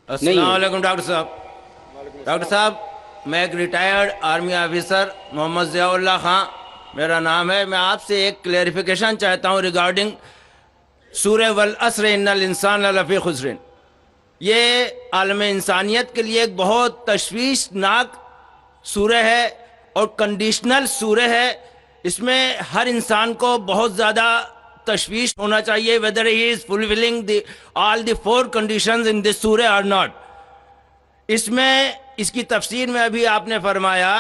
السلام علیکم ڈاکٹر صاحب. ڈاکٹر صاحب میں ایک ریٹائرڈ آرمی آفیسر محمد ضیاء اللہ خان میرا نام ہے. میں آپ سے ایک کلیریفیکیشن چاہتا ہوں ریگارڈنگ سورہ والعصر ان الانسان لفی خسر. یہ عالم انسانیت کے لیے ایک بہت تشویشناک سورہ ہے اور کنڈیشنل سورہ ہے. اس میں ہر انسان کو بہت زیادہ تشویش ہونا چاہیے whether he is fulfilling all the 4 conditions in this surah or not. اس میں اس کی تفسیر میں ابھی آپ نے فرمایا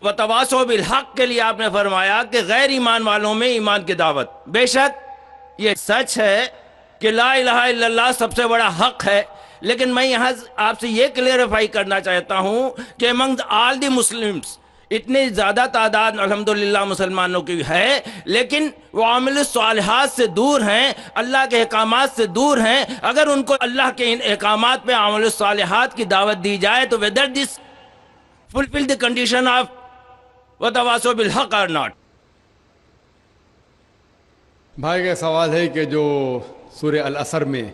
وتواصوا بالحق کے لیے آپ نے فرمایا کہ غیر ایمان والوں میں ایمان کی دعوت. بے شک یہ سچ ہے کہ لا الہ الا اللہ سب سے بڑا حق ہے، لیکن میں یہاں آپ سے یہ کلیریفائی کرنا چاہتا ہوں کہ among all the Muslims اتنی زیادہ تعداد الحمدللہ مسلمانوں کی ہے، لیکن وہ عامل الصالحات سے دور ہیں، اللہ کے احکامات سے دور ہیں. اگر ان کو اللہ کے ان احکامات پہ عامل الصالحات کی دعوت دی جائے تو whether this fulfill the condition of وتواصوا بالحق or not. بھائی کا سوال ہے کہ جو سورہ العصر میں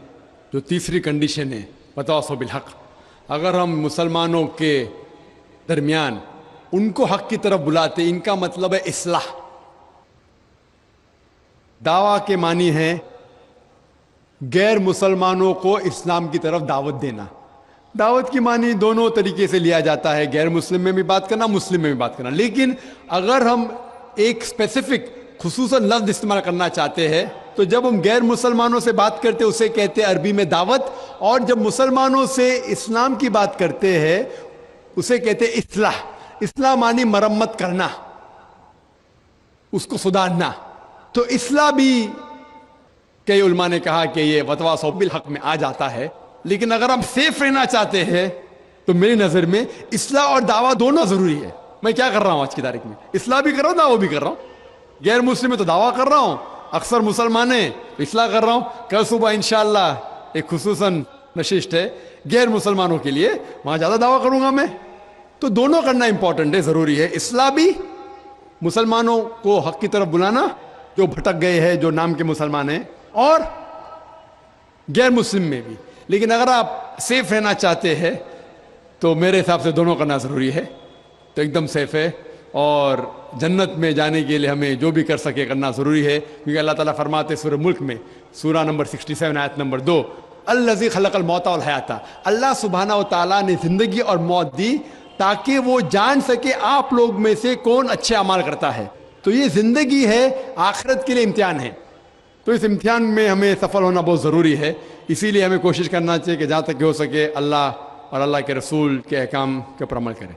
جو تیسری کنڈیشن ہے وتواصوا بالحق، اگر ہم مسلمانوں کے درمیان ان کو حق کی طرف بلاتے، ان کا مطلب ہے اصلاح. دعویٰ کے معنی ہے غیر مسلمانوں کو اسلام کی طرف دعوت دینا. دعوت کی معنی دونوں طریقے سے لیا جاتا ہے، غیر مسلم میں بھی بات کرنا، مسلم میں بھی بات کرنا. لیکن اگر ہم ایک اسپیسیفک خصوصاً لفظ استعمال کرنا چاہتے ہیں تو جب ہم غیر مسلمانوں سے بات کرتے اسے کہتے ہیں عربی میں دعوت، اور جب مسلمانوں سے اسلام کی بات کرتے ہیں اسے کہتے ہیں اصلاح. اصلاح معنی مرمت کرنا، اس کو سدھارنا. تو اصلاح بھی کئی علماء نے کہا کہ یہ وتواصوا بالحق میں آ جاتا ہے. لیکن اگر ہم سیف رہنا چاہتے ہیں تو میری نظر میں اصلاح اور دعویٰ دونوں ضروری ہے. میں کیا کر رہا ہوں آج کی تاریخ میں؟ اصلاح بھی کر رہا ہوں، دعویٰ بھی کر رہا ہوں. غیر مسلم ہے تو دعویٰ کر رہا ہوں، اکثر مسلمان ہیں تو اصلاح کر رہا ہوں. کل صبح انشاءاللہ ایک خصوصاً نشست ہے غیر مسلمانوں کے لیے، وہاں زیادہ دعویٰ کروں گا میں. تو دونوں کرنا امپورٹنٹ ہے، ضروری ہے. اصلاح بھی مسلمانوں کو حق کی طرف بلانا جو بھٹک گئے ہیں، جو نام کے مسلمان ہیں، اور غیر مسلم میں بھی. لیکن اگر آپ سیف رہنا چاہتے ہیں تو میرے حساب سے دونوں کرنا ضروری ہے. تو ایک دم سیف ہے، اور جنت میں جانے کے لیے ہمیں جو بھی کر سکے کرنا ضروری ہے. کیونکہ اللہ تعالیٰ فرماتے سورہ ملک میں سورہ نمبر 67 آیت نمبر 2 الذی خلق الموت والحیات، اللہ سبحانہ و تعالیٰ نے زندگی اور موت دی تاکہ وہ جان سکے آپ لوگ میں سے کون اچھے اعمال کرتا ہے. تو یہ زندگی ہے، آخرت کے لیے امتحان ہے. تو اس امتحان میں ہمیں سفل ہونا بہت ضروری ہے. اسی لیے ہمیں کوشش کرنا چاہیے کہ جہاں تک ہو سکے اللہ اور اللہ کے رسول کے احکام کے اوپر عمل کریں.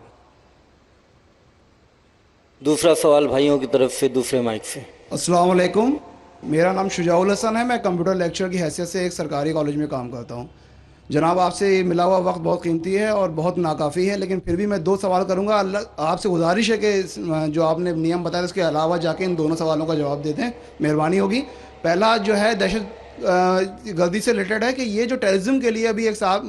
دوسرا سوال بھائیوں کی طرف سے دوسرے مائک سے. السلام علیکم، میرا نام شجاع الحسن ہے. میں کمپیوٹر لیکچر کی حیثیت سے ایک سرکاری کالج میں کام کرتا ہوں. جناب آپ سے ملا ہوا وقت بہت قیمتی ہے اور بہت ناکافی ہے، لیکن پھر بھی میں 2 سوال کروں گا. آپ سے گزارش ہے کہ جو آپ نے نیم بتایا اس کے علاوہ جا کے ان دونوں سوالوں کا جواب دے دیں، مہربانی ہوگی. پہلا جو ہے دہشت گردی سے ریلیٹڈ ہے کہ یہ جو ٹیررزم کے لیے ابھی ایک صاحب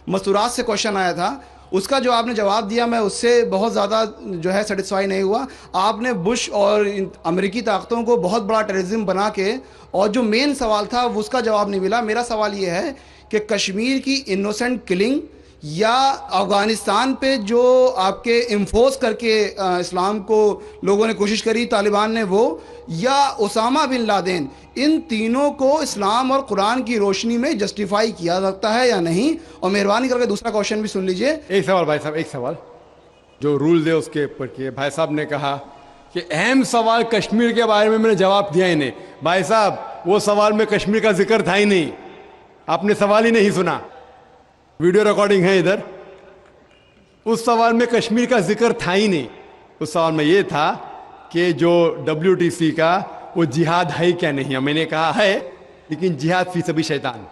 مستورات سے کوشچن آیا تھا، اس کا جو آپ نے جواب دیا میں اس سے بہت زیادہ جو ہے سیٹسفائی نہیں ہوا. آپ نے بش اور امریکی طاقتوں کو بہت بڑا ٹیررزم بنا کے، اور جو مین سوال تھا اس کا جواب نہیں ملا. میرا سوال یہ ہے کہ کشمیر کی انوسنٹ کلنگ یا افغانستان پہ جو آپ کے انفورس کر کے اسلام کو لوگوں نے کوشش کری طالبان نے، وہ یا اسامہ بن لادن، ان تینوں کو اسلام اور قرآن کی روشنی میں جسٹیفائی کیا سکتا ہے یا نہیں؟ اور مہربانی کر کے دوسرا کوشچن بھی سن لیجئے. ایک سوال بھائی صاحب، ایک سوال جو رولز ہے اس کے اوپر کیے. بھائی صاحب نے کہا کہ اہم سوال کشمیر کے بارے میں نے جواب دیا ہی نہیں. بھائی صاحب وہ سوال میں کشمیر کا ذکر تھا ہی نہیں، آپ نے سوال ہی نہیں سنا. ویڈیو ریکارڈنگ ہے ادھر. اس سوال میں کشمیر کا ذکر تھا ہی نہیں. اس سوال میں یہ تھا کہ جو WTC کا وہ جہاد ہے کیا نہیں. میں نے کہا ہے، لیکن جہاد فی سبیل شیطان.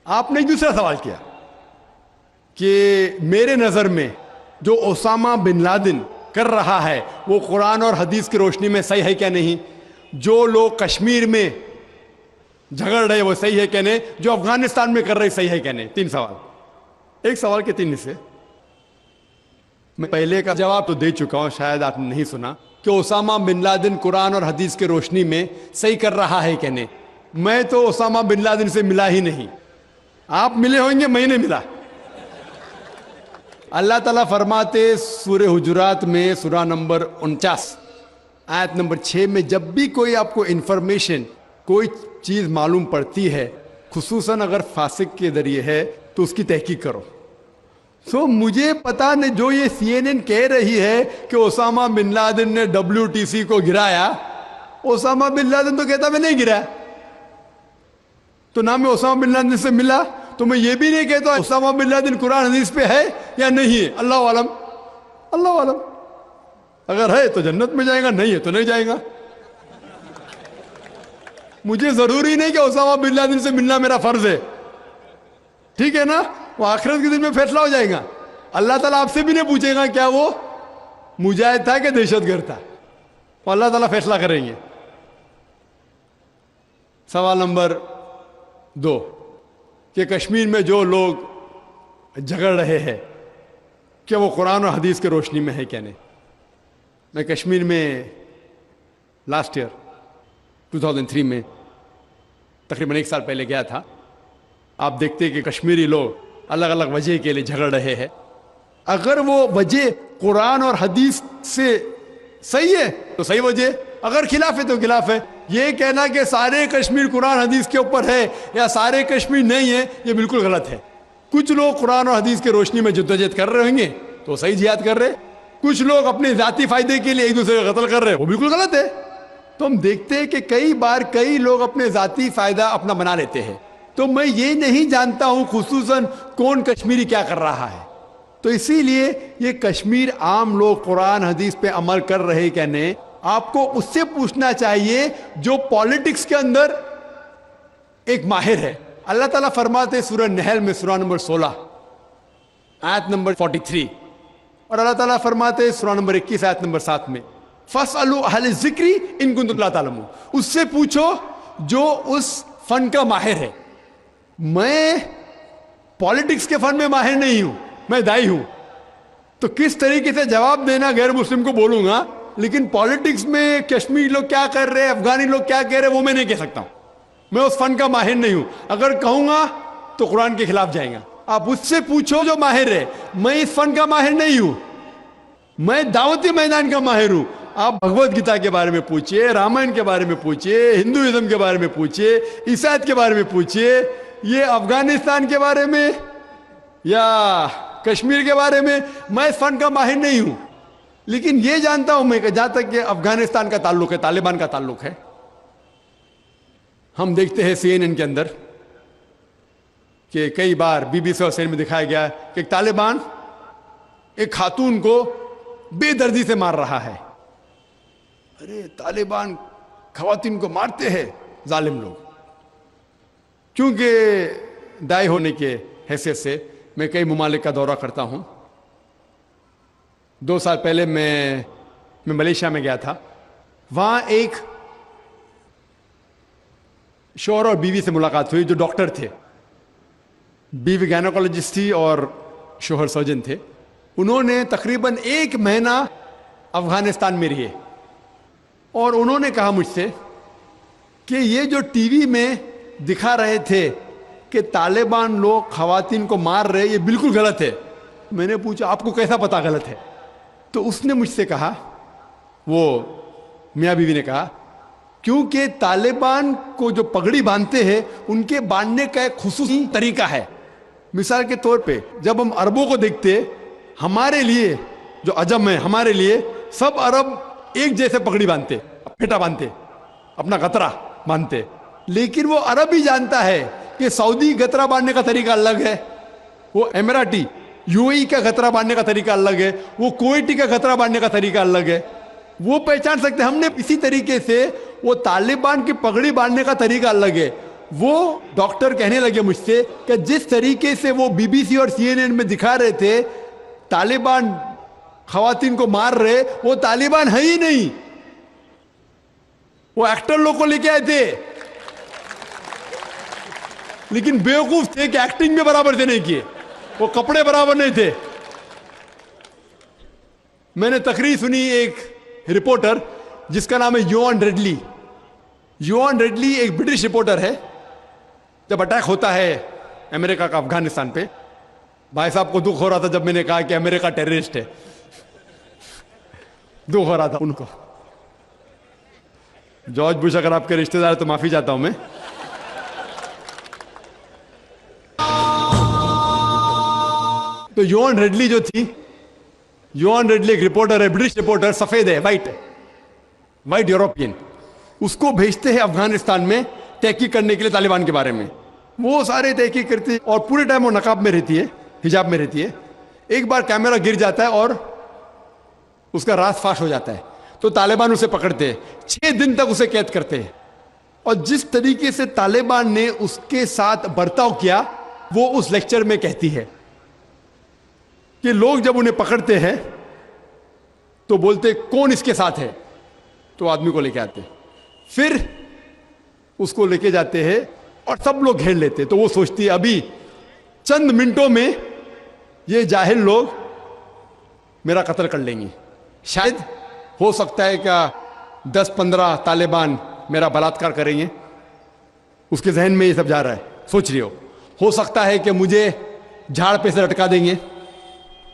آپ نے ایک دوسرا سوال کیا کہ میرے نظر میں جو اسامہ بن لادن کر رہا ہے وہ قرآن اور حدیث کی روشنی میں صحیح ہے کیا نہیں. جو لوگ کشمیر میں جھگڑ رہے وہ صحیح ہے کیا نہیں. جو افغانستان میں کر رہے صحیح ہے کیا نہیں. 3 سوال، ایک سوال کے 3 حصے. میں پہلے کا جواب تو دے چکا ہوں، شاید آپ نے نہیں سنا، کہ اسامہ بن لادن قرآن اور حدیث کے روشنی میں صحیح کر رہا ہے کہ نہیں. میں تو اسامہ بن لادن سے ملا ہی نہیں. آپ ملے ہوں گے, میں نہیں ملا. اللہ تعالیٰ فرماتے سورہ حجرات میں سورہ نمبر 49 آیت نمبر 6 میں, جب بھی کوئی آپ کو انفارمیشن کوئی چیز معلوم پڑتی ہے, خصوصاً اگر فاسق کے ذریعے ہے, تو اس کی تحقیق کرو. سو مجھے پتا نہیں, جو یہ CNN کہہ رہی ہے کہ اسامہ بن لادن نے WTC کو گرایا, اسامہ بن لادن تو کہتا میں نہیں گرایا. تو نہ میں اسامہ بن لادن سے ملا, تو میں یہ بھی نہیں کہتا اسامہ بن لادن قرآن حدیث پہ ہے یا نہیں ہے. اللہ عالم, اللہ عالم. اگر ہے تو جنت میں جائے گا, نہیں ہے تو نہیں جائے گا. مجھے ضروری نہیں کہ اسامہ بن لادن سے ملنا میرا فرض ہے, ٹھیک ہے نا. وہ آخرت کے دن میں فیصلہ ہو جائے گا. اللہ تعالیٰ آپ سے بھی نہیں پوچھے گا کیا وہ مجاہد تھا کہ دہشت گرد تھا, وہ اللہ تعالیٰ فیصلہ کریں گے. سوال نمبر 2 کہ کشمیر میں جو لوگ جھگڑ رہے ہیں کیا وہ قرآن اور حدیث کے روشنی میں ہے کیا نہیں. میں کشمیر میں لاسٹ ایئر 2003 میں تقریباً 1 سال پہلے گیا تھا. آپ دیکھتے ہیں کہ کشمیری لوگ الگ الگ وجہ کے لیے جھگڑ رہے ہیں. اگر وہ وجہ قرآن اور حدیث سے صحیح ہے تو صحیح وجہ, اگر خلاف ہے تو خلاف ہے. یہ کہنا کہ سارے کشمیر قرآن حدیث کے اوپر ہے یا سارے کشمیر نہیں ہے, یہ بالکل غلط ہے. کچھ لوگ قرآن اور حدیث کے روشنی میں جدوجہد کر رہے ہوں گے تو صحیح جہاد کر رہے, کچھ لوگ اپنے ذاتی فائدے کے لیے ایک دوسرے کا قتل کر رہے, وہ بالکل غلط ہے. تو ہم دیکھتے ہیں کہ کئی بار کئی لوگ اپنے ذاتی فائدہ اپنا بنا لیتے ہیں. تو میں یہ نہیں جانتا ہوں خصوصاً کون کشمیری کیا کر رہا ہے. تو اسی لیے یہ کشمیر عام لوگ قرآن حدیث پہ عمل کر رہے کیا نہیں, آپ کو اس سے پوچھنا چاہیے جو پالیٹکس کے اندر ایک ماہر ہے. اللہ تعالیٰ فرماتے سورہ نحل میں سورہ نمبر 16 آیت نمبر 43, اور اللہ تعالیٰ فرماتے سورہ نمبر 21 آیت نمبر 7 میں فَاسْأَلُوا أَهْلَ الذِّكْرِ إِن كُنتُمْ لَا تَعْلَمُونَ. اس سے پوچھو جو اس فن کا ماہر ہے. میں پالیٹکس کے فن میں ماہر نہیں ہوں, میں دائی ہوں. تو کس طریقے سے جواب دینا غیر مسلم کو بولوں گا, لیکن پالیٹکس میں کشمیری لوگ کیا کر رہے ہیں, افغانی لوگ کیا کہہ رہے ہیں, وہ میں نہیں کہہ سکتا ہوں. میں اس فن کا ماہر نہیں ہوں. اگر کہوں گا تو قرآن کے خلاف جائیں گا. آپ اس سے پوچھو جو ماہر ہے. میں اس فن کا ماہر نہیں ہوں, میں دعوتی میدان کا ماہر ہوں. آپ بھگوت گیتا کے بارے میں پوچھئے, رامائن کے بارے میں پوچھئے, ہندوازم کے بارے میں پوچھئے, عیسائیت کے بارے میں پوچھئے, یہ افغانستان کے بارے میں یا کشمیر کے بارے میں میں اس فن کا ماہر نہیں ہوں. لیکن یہ جانتا ہوں میں کہ جہاں تک کہ افغانستان کا تعلق ہے, طالبان کا تعلق ہے, ہم دیکھتے ہیں CNN کے اندر کہ کئی بار BBC اور CNN میں دکھایا گیا کہ طالبان ایک خاتون کو بے دردی سے مار رہا ہے. ارے طالبان خواتین کو مارتے ہیں ظالم لوگ. کیونکہ دائی ہونے کے حیثیت سے میں کئی ممالک کا دورہ کرتا ہوں. 2 سال پہلے میں ملیشیا میں گیا تھا. وہاں ایک شوہر اور بیوی سے ملاقات ہوئی جو ڈاکٹر تھے. بیوی گائنوکالوجسٹ تھی اور شوہر سرجن تھے. انہوں نے تقریباً 1 مہینہ افغانستان میں رہے اور انہوں نے کہا مجھ سے کہ یہ جو ٹی وی میں دکھا رہے تھے کہ طالبان لوگ خواتین کو مار رہے, یہ بالکل غلط ہے. میں نے پوچھا آپ کو کیسا پتا غلط ہے؟ تو اس نے مجھ سے کہا, وہ میاں بیوی نے کہا, کیونکہ طالبان کو جو پگڑی باندھتے ہیں ان کے باندھنے کا ایک خصوصی طریقہ ہے. مثال کے طور پہ جب ہم عربوں کو دیکھتے, ہمارے لیے جو عجم ہے, ہمارے لیے سب عرب ایک جیسے پگڑی باندھتے, پھیٹا باندھتے, اپنا غترہ باندھتے. لیکن وہ عرب ہی جانتا ہے کہ سعودی غترہ باندھنے کا طریقہ الگ ہے, وہ اماراتی UAE کا غترہ باندھنے کا طریقہ الگ ہے, وہ کویٹی کا غترہ باندھنے کا طریقہ الگ ہے. وہ پہچان سکتے. ہم نے اسی طریقے سے وہ طالبان کی پگڑی باندھنے کا طریقہ الگ ہے. وہ ڈاکٹر کہنے لگے مجھ سے کہ جس طریقے سے وہ BBC اور CNN میں دکھا رہے تھے طالبان خواتین کو مار رہے, وہ طالبان ہے ہی نہیں, وہ ایکٹر لوگ کو لے کے آئے تھے. لیکن بیوقوف تھے کہ ایکٹنگ میں برابر سے نہیں کیے, وہ کپڑے برابر نہیں تھے. میں نے تقریر سنی ایک رپورٹر جس کا نام ہے یوان ریڈلی, یوان ریڈلی ایک برٹش رپورٹر ہے. جب اٹیک ہوتا ہے امریکہ کا افغانستان پہ, بھائی صاحب کو دکھ ہو رہا تھا جب میں نے کہا کہ امریکہ ٹیررسٹ ہے, دکھ ہو رہا تھا ان کو. جارج بش اگر آپ کے رشتہ دار تو معافی چاہتا ہوں میں. تو یوان ریڈلی جو تھی, یوان ریڈلی ایک رپورٹر ہے, برٹش رپورٹر, سفید ہے, وائٹ یوروپین. اس کو بھیجتے ہیں افغانستان میں تحقیق کرنے کے لیے طالبان کے بارے میں. وہ سارے تحقیق کرتے ہیں اور پورے ٹائم وہ نقاب میں رہتی ہے, حجاب میں رہتی ہے. ایک بار کیمرہ گر جاتا ہے اور اس کا راز فاش ہو جاتا ہے, تو طالبان اسے پکڑتے ہیں, 6 دن تک اسے قید کرتے ہیں. اور جس طریقے سے طالبان نے اس کے ساتھ برتاؤ کیا وہ اس لیکچر میں کہتی ہے کہ لوگ جب انہیں پکڑتے ہیں تو بولتے کون اس کے ساتھ ہے, تو آدمی کو لے کے آتے, پھر اس کو لے کے جاتے ہیں اور سب لوگ گھیر لیتے. تو وہ سوچتی ہے ابھی چند منٹوں میں یہ جاہل لوگ میرا قتل کر لیں گے. شاید ہو سکتا ہے کہ 10-15 طالبان میرا بلاತ್کار کریں گے. اس کے ذہن میں یہ سب جا رہا ہے, سوچ رہی ہو سکتا ہے کہ مجھے جھاڑ پہ سے لٹکا دیں گے.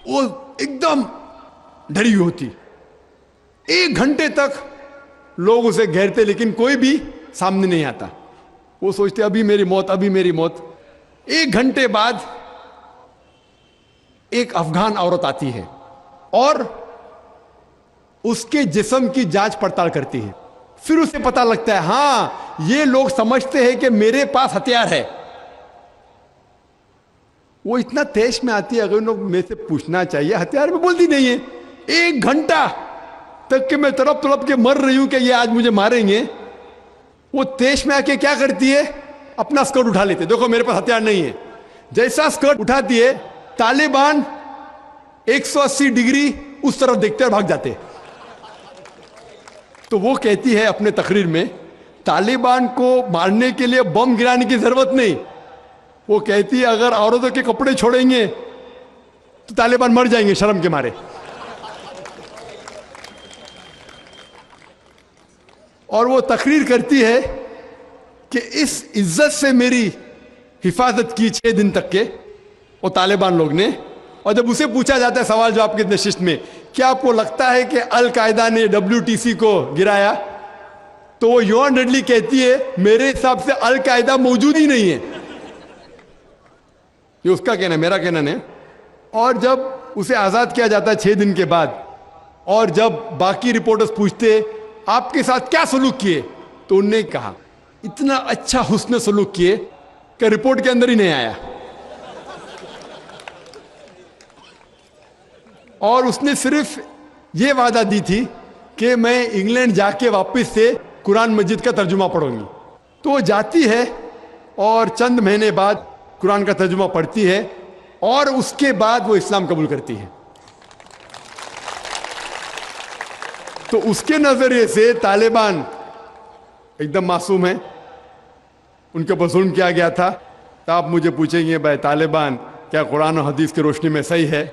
وہ ایک دم ڈری ہوئی ہوتی. 1 گھنٹے تک لوگ اسے گھیرتے لیکن کوئی بھی سامنے نہیں آتا. وہ سوچتے ابھی میری موت, ابھی میری موت. 1 گھنٹے بعد ایک افغان عورت آتی ہے اور اس کے جسم کی جانچ پڑتال کرتی ہے. پھر اسے پتا لگتا ہے ہاں یہ لوگ سمجھتے ہیں کہ میرے پاس ہتھیار ہے. وہ اتنا تیش میں آتی ہے, اگر ان لوگ میں سے پوچھنا چاہیے ہتھیار میں, بولتی نہیں ہے. 1 گھنٹہ تک کہ میں تڑپ کے مر رہی ہوں کہ یہ آج مجھے ماریں گے. وہ تیش میں آ کے کیا کرتی ہے, اپنا اسکرٹ اٹھا لیتے, دیکھو میرے پاس ہتھیار نہیں ہے. جیسا اسکرٹ اٹھاتی ہے طالبان 180 ڈگری اس طرف دیکھتے اور بھاگ جاتے. تو وہ کہتی ہے اپنے تقریر میں طالبان کو مارنے کے لیے بم گرانے کی ضرورت نہیں. وہ کہتی ہے اگر عورتوں کے کپڑے چھوڑیں گے تو طالبان مر جائیں گے شرم کے مارے. اور وہ تقریر کرتی ہے کہ اس عزت سے میری حفاظت کی 6 دن تک کے وہ طالبان لوگ نے. اور جب اسے پوچھا جاتا ہے سوال جواب کی نشست میں کیا آپ کو لگتا ہے کہ القاعدہ نے WTC کو گرایا, تو وہ یوان ریڈلی کہتی ہے میرے حساب سے القاعدہ موجود ہی نہیں ہے. یہ اس کا کہنا ہے, میرا کہنا نہیں. اور جب اسے آزاد کیا جاتا ہے 6 دن کے بعد, اور جب باقی رپورٹرز پوچھتے آپ کے ساتھ کیا سلوک کیے, تو انہوں نے کہا اتنا اچھا حسن سلوک کیے کہ رپورٹ کے اندر ہی نہیں آیا. اور اس نے صرف یہ وعدہ دی تھی کہ میں انگلینڈ جا کے واپس سے قرآن مجید کا ترجمہ پڑھوں گی. تو وہ جاتی ہے اور چند مہینے بعد قرآن کا ترجمہ پڑھتی ہے اور اس کے بعد وہ اسلام قبول کرتی ہے. تو اس کے نظریے سے طالبان ایک دم معصوم ہیں, ان کے اوپر ظلم کیا گیا تھا. تو آپ مجھے پوچھیں گے بھائی طالبان کیا قرآن و حدیث کی روشنی میں صحیح ہے؟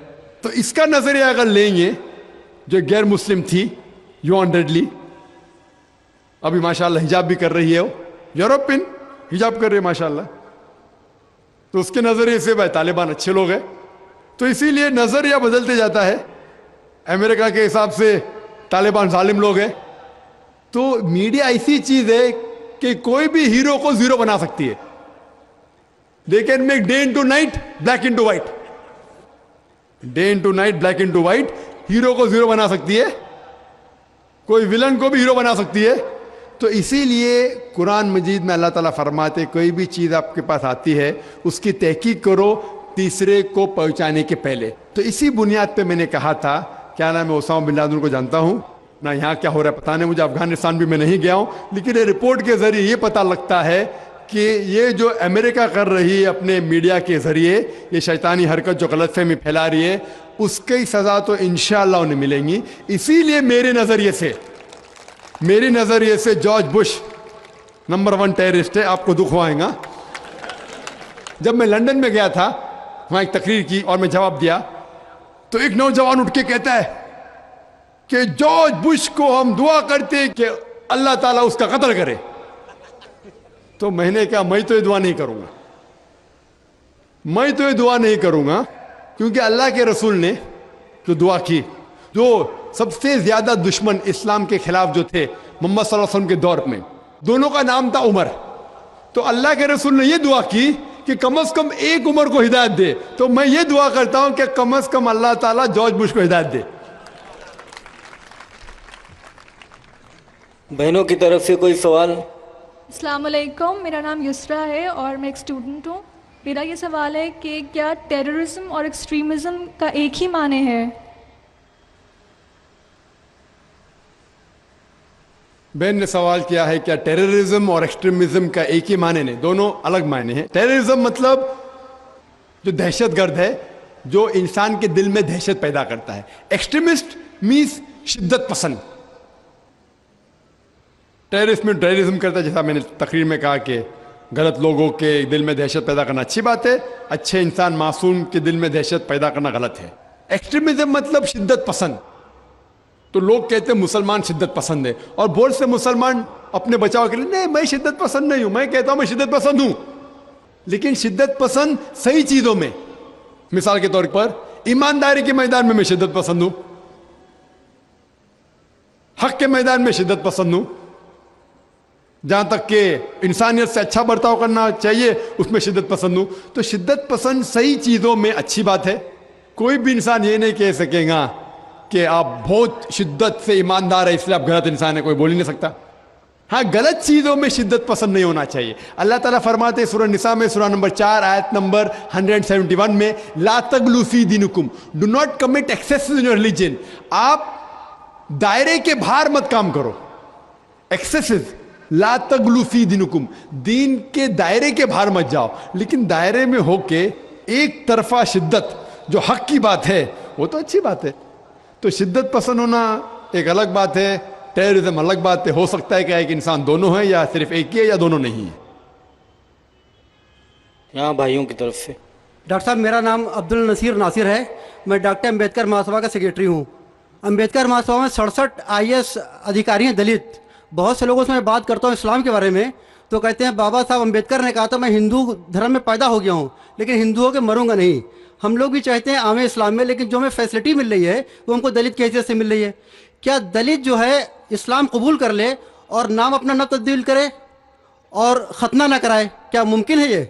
تو اس کا نظریہ اگر لیں گے, جو غیر مسلم تھی یوان ریڈلی, ابھی ماشاءاللہ حجاب بھی کر رہی ہے, وہ یوروپین حجاب کر رہی ہے ماشاءاللہ, تو اس کے نظریے سے بھائی طالبان اچھے لوگ ہیں. تو اسی لیے نظریہ بدلتے جاتا ہے. امریکہ کے حساب سے طالبان ظالم لوگ ہیں. تو میڈیا ایسی چیز ہے کہ کوئی بھی ہیرو کو زیرو بنا سکتی ہے. They can make day into night black into white, day into night black into white. Hero کو زیرو بنا سکتی ہے, کوئی ولن کو بھی ہیرو بنا سکتی ہے. تو اسی لیے قرآن مجید میں اللہ تعالیٰ فرماتے کوئی بھی چیز آپ کے پاس آتی ہے اس کی تحقیق کرو تیسرے کو پہنچانے کے پہلے. تو اسی بنیاد پہ میں نے کہا تھا کیا نام ہے, اسامہ بن لادن کو جانتا ہوں نہ, یہاں کیا ہو رہا ہے پتہ نہیں مجھے, افغانستان بھی میں نہیں گیا ہوں, لیکن یہ رپورٹ کے ذریعے یہ پتہ لگتا ہے کہ یہ جو امریکہ کر رہی ہے اپنے میڈیا کے ذریعے یہ شیطانی حرکت جو غلط فہمی پھیلا رہی ہے, اس کی سزا تو انشاءاللہ انہیں ملیں گی. اسی لیے میرے نظریے سے جارج بش نمبر 1 ٹیررسٹ ہے. آپ کو دکھ ہوئے گا. جب میں لندن میں گیا تھا وہاں ایک تقریر کی اور میں جواب دیا, تو ایک نوجوان اٹھ کے کہتا ہے کہ جارج بش کو ہم دعا کرتے کہ اللہ تعالیٰ اس کا قتل کرے. تو میں نے کہا میں تو یہ دعا نہیں کروں گا، میں تو یہ دعا نہیں کروں گا، کیونکہ اللہ کے رسول نے جو دعا کی، جو سب سے زیادہ دشمن اسلام کے خلاف جو تھے محمد صلی اللہ علیہ وسلم کے دور میں، دونوں کا نام تھا عمر، تو اللہ کے رسول نے یہ دعا کی کہ کم از کم ایک عمر کو ہدایت دے، تو میں یہ دعا کرتا ہوں کہ کم از کم اللہ تعالیٰ جارج بش کو ہدایت دے۔ بہنوں کی طرف سے کوئی سوال؟ السلام علیکم، میرا نام یسرا ہے اور میں ایک اسٹوڈنٹ ہوں۔ میرا یہ سوال ہے کہ کیا ٹیررزم اور ایکسٹریمزم کا ایک ہی معنی ہے؟ بہن نے سوال کیا ہے کیا ٹیررزم اور ایکسٹریمزم کا ایک ہی معنی نہیں، دونوں الگ معنی ہیں۔ ٹیررزم مطلب جو دہشت گرد ہے، جو انسان کے دل میں دہشت پیدا کرتا ہے۔ ایکسٹریمسٹ مینس شدت پسند۔ ٹیررسٹ میں ٹیررزم کرتا ہے، جیسا میں نے تقریر میں کہا کہ غلط لوگوں کے دل میں دہشت پیدا کرنا اچھی بات ہے، اچھے انسان معصوم کے دل میں دہشت پیدا کرنا غلط ہے۔ ایکسٹریمزم مطلب شدت پسند۔ تو لوگ کہتے ہیں مسلمان شدت پسند ہے، اور بہت سے مسلمان اپنے بچاؤ کے لیے نہیں میں شدت پسند نہیں ہوں، میں کہتا ہوں میں شدت پسند ہوں، لیکن شدت پسند صحیح چیزوں میں۔ مثال کے طور پر ایمانداری کے میدان میں شدت پسند ہوں، حق کے میدان میں شدت پسند ہوں، جہاں تک کہ انسانیت سے اچھا برتاؤ کرنا چاہیے اس میں شدت پسند ہوں۔ تو شدت پسند صحیح چیزوں میں اچھی بات ہے۔ کوئی بھی انسان یہ نہیں کہہ سکے گا کہ آپ بہت شدت سے ایماندار ہے اس لیے آپ غلط انسان ہے، کوئی بول ہی نہیں سکتا۔ ہاں، غلط چیزوں میں شدت پسند نہیں ہونا چاہیے۔ اللہ تعالیٰ فرماتے ہیں سورہ نساء میں سورہ نمبر 4 آیت نمبر 171 میں، لا تغلوا فی دینکم، do not commit excess in your religion. آپ دائرے کے باہر مت کام کرو، ایکسیسز، لا تغلوا فی دینکم، دین کے دائرے کے باہر مت جاؤ، لیکن دائرے میں ہو کے ایک طرفہ شدت جو حق کی بات ہے وہ تو اچھی بات ہے۔ تو شدت پسند ہونا ایک الگ بات ہے، ٹیررزم الگ بات ہے۔ ہو سکتا ہے کہ ایک انسان دونوں ہے، یا صرف ایک ہی ہے، یا دونوں نہیں ہے۔ یہاں بھائیوں کی طرف سے۔ ڈاکٹر صاحب میرا نام عبدالنصیر ناصر ہے، میں ڈاکٹر امبیڈکر مہاسبھا کا سیکریٹری ہوں۔ امبیڈکر مہاسبھا میں 67 IAS ادھیکاری ہیں دلت۔ بہت سے لوگوں سے میں بات کرتا ہوں اسلام کے بارے میں تو کہتے ہیں بابا صاحب امبیڈکر نے کہا تھا میں ہندو دھرم میں پیدا ہو گیا ہوں لیکن ہندوؤں کے مروں گا نہیں۔ ہم لوگ بھی چاہتے ہیں عام اسلام میں، لیکن جو ہمیں فیسلٹی مل رہی ہے وہ ہم کو دلت کی حیثیت سے مل رہی ہے۔ کیا دلت جو ہے اسلام قبول کر لے اور نام اپنا نہ تبدیل کرے اور ختنہ نہ کرائے، کیا ممکن ہے یہ؟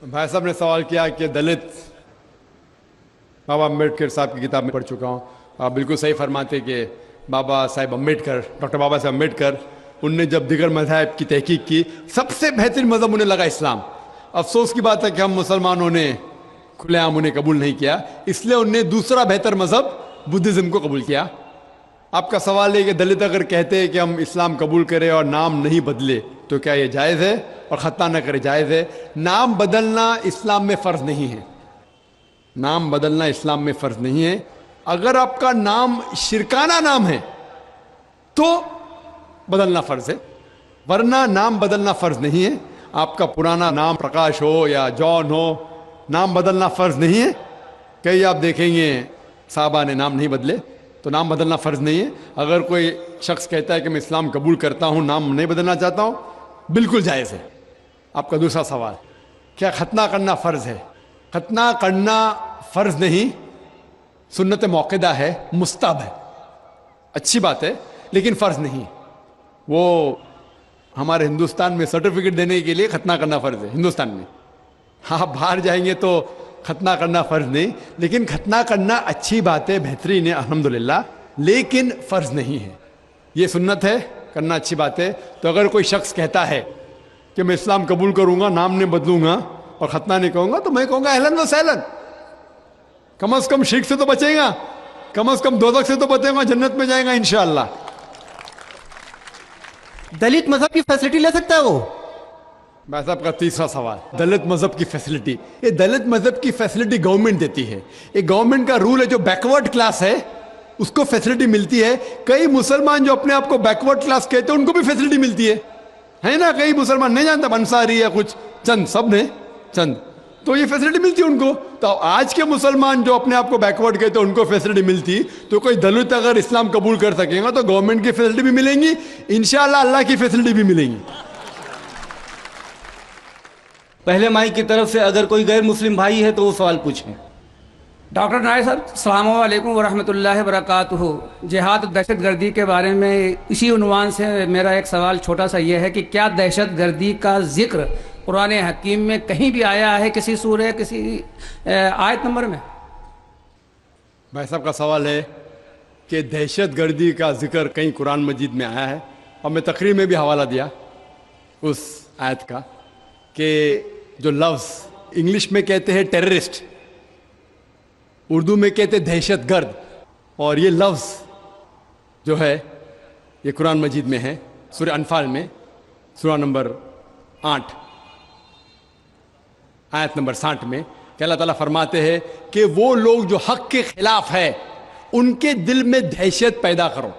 بھائی صاحب نے سوال کیا کہ دلت، بابا امبیڈکر صاحب کی کتاب میں پڑھ چکا ہوں، آپ بالکل صحیح فرماتے کہ بابا صاحب امبیڈکر، ڈاکٹر بابا صاحب امبیڈکر، ان نے جب دیگر مذاہب کی تحقیق کی سب سے بہترین مذہب انہیں لگا اسلام۔ افسوس کی بات ہے کہ ہم مسلمانوں نے کھلے عام انہیں قبول نہیں کیا، اس لیے انہوں نے دوسرا بہتر مذہب بدھزم کو قبول کیا۔ آپ کا سوال ہے کہ دلت اگر کہتے ہیں کہ ہم اسلام قبول کریں اور نام نہیں بدلے تو کیا یہ جائز ہے، اور ختنہ نہ کرے جائز ہے؟ نام بدلنا اسلام میں فرض نہیں ہے، نام بدلنا اسلام میں فرض نہیں ہے۔ اگر آپ کا نام شرکانہ نام ہے تو بدلنا فرض ہے، ورنہ نام بدلنا فرض نہیں ہے۔ آپ کا پرانا نام پرکاش ہو یا جان ہو، نام بدلنا فرض نہیں ہے۔ کئی آپ دیکھیں گے صحابہ نے نام نہیں بدلے، تو نام بدلنا فرض نہیں ہے۔ اگر کوئی شخص کہتا ہے کہ میں اسلام قبول کرتا ہوں، نام نہیں بدلنا چاہتا ہوں، بالکل جائز ہے۔ آپ کا دوسرا سوال، کیا ختنہ کرنا فرض ہے؟ ختنہ کرنا فرض نہیں، سنت موقدہ ہے، مستحب ہے، اچھی بات ہے، لیکن فرض نہیں۔ وہ ہمارے ہندوستان میں سرٹیفکیٹ دینے کے لیے ختنہ کرنا فرض ہے، ہندوستان میں۔ ہاں، باہر جائیں گے تو ختنہ کرنا فرض نہیں، لیکن ختنہ کرنا اچھی بات ہے، بہترین ہے الحمدللہ، لیکن فرض نہیں ہے۔ یہ سنت ہے، کرنا اچھی بات ہے۔ تو اگر کوئی شخص کہتا ہے کہ میں اسلام قبول کروں گا، نام نہیں بدلوں گا اور ختنہ نہیں کہوں گا، تو میں کہوں گا اہلاً و سہلاً، کم از کم شرک سے تو بچے گا، کم از کم دوزخ سے تو بچے گا، جنت میں جائے گا انشاءاللہ۔ دلت مذہب کی فیسلٹی لے سکتا ہے وہ؟ بھائی صاحب کا تیسرا سوال، دلت مذہب کی فیسلٹی، یہ دلت مذہب کی فیسلٹی گورنمنٹ دیتی ہے، یہ گورنمنٹ کا رول ہے۔ جو بیکورڈ کلاس ہے اس کو فیسلٹی ملتی ہے۔ کئی مسلمان جو اپنے آپ کو بیکورڈ کلاس کہتے ہیں ان کو بھی فیسلٹی ملتی ہے نا۔ کئی مسلمان نہیں جانتا انصاری یا کچھ، چند، سب نے چند، تو یہ فیسلٹی ملتی ان کو. تو آج کے مسلمان جو اپنے آپ کو بیکورڈ کہتے ہیں ان کو فیسلٹی ملتی, تو کوئی دلت اگر اسلام قبول کر سکے گا تو گورنمنٹ کی فیسلٹی بھی ملیں گی, انشاءاللہ اللہ کی فیسلٹی بھی ملیں گی. پہلے مائی کی طرف سے اگر کوئی غیر مسلم بھائی ہے تو وہ سوال پوچھیں. ڈاکٹر نائر صاحب السلام علیکم ورحمۃ اللہ وبرکاتہ. جہاد و دہشت گردی کے بارے میں اسی عنوان سے میرا ایک سوال چھوٹا سا یہ ہے کہ کیا دہشت گردی کا ذکر قرآن حکیم میں کہیں بھی آیا ہے, کسی سورہ, کسی آیت نمبر میں؟ بھائی صاحب کا سوال ہے کہ دہشت گردی کا ذکر کہیں قرآن مجید میں آیا ہے, اور میں تقریر میں بھی حوالہ دیا اس آیت کا کہ جو لفظ انگلش میں کہتے ہیں ٹیررسٹ, اردو میں کہتے ہیں دہشت گرد, اور یہ لفظ جو ہے یہ قرآن مجید میں ہے سورہ انفال میں, سورہ نمبر 8 آیت نمبر 60 میں, کہ اللہ تعالیٰ فرماتے ہیں کہ وہ لوگ جو حق کے خلاف ہے ان کے دل میں دہشت پیدا کرو.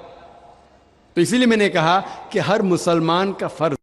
تو اسی لیے میں نے کہا کہ ہر مسلمان کا فرض